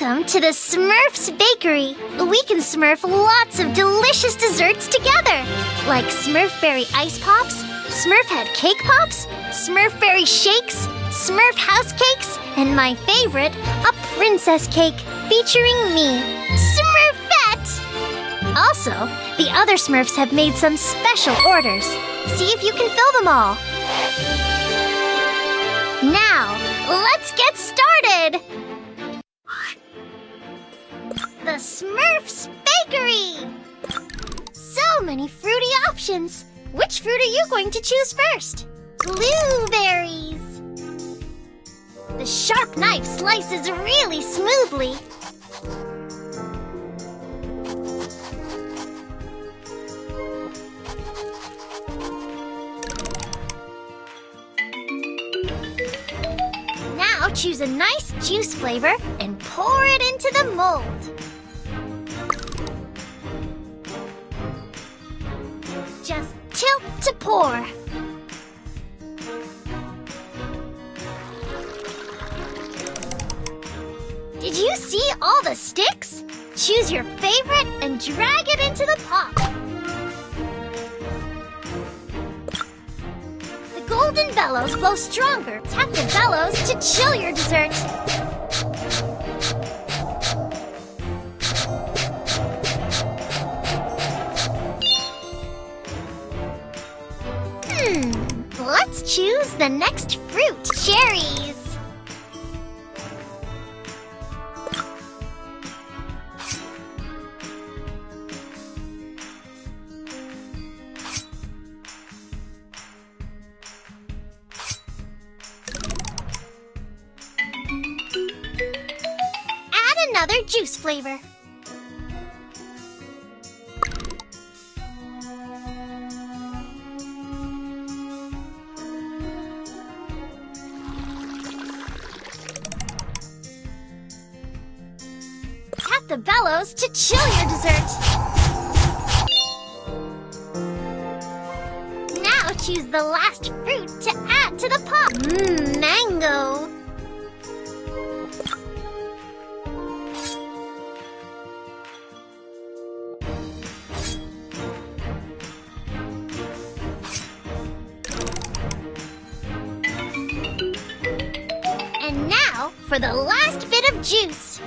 Welcome to the Smurfs Bakery. We can smurf lots of delicious desserts together, like Smurfberry ice pops, Smurfette cake pops, Smurfberry shakes, Smurf house cakes, and my favorite, a princess cake featuring me, Smurfette! Also, the other Smurfs have made some special orders. See if you can fill them all. Now, let's get started! The Smurfs Bakery! So many fruity options. Which fruit are you going to choose first? Blueberries. The sharp knife slices really smoothly. Now choose a nice juice flavor and pour it into the mold. Just tilt to pour. Did you see all the sticks? Choose your favorite and drag it into the pot. The golden bellows blow stronger. Tap the bellows to chill your dessert. Let's choose the next fruit, cherries. Add another juice flavor. Tap the bellows to chill your dessert. Now choose the last fruit to add to the pot. Mango. And now for the last bit of juice.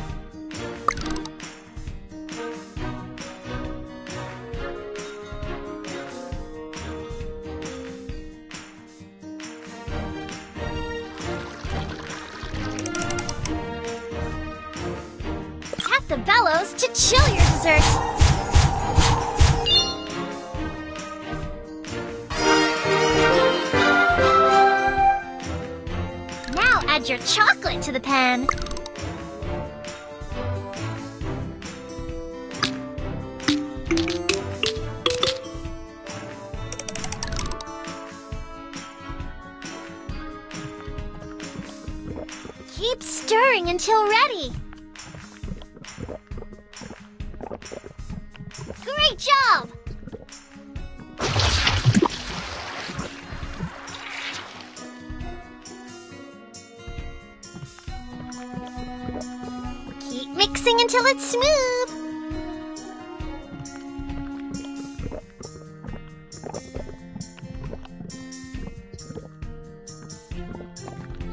The bellows to chill your dessert. Now add your chocolate to the pan. Keep stirring until ready. Great job! Keep mixing until it's smooth.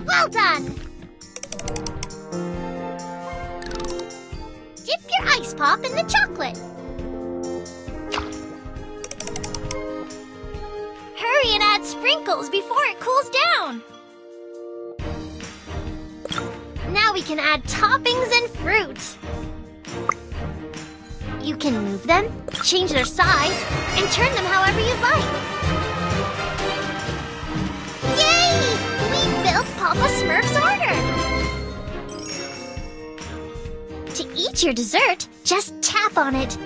Well done! Dip your ice pop in the chocolate. Hurry and add sprinkles before it cools down. Now we can add toppings and fruit. You can move them, change their size, and turn them however you'd like. Yay! We built Papa Smurf's order! To eat your dessert, just tap on it.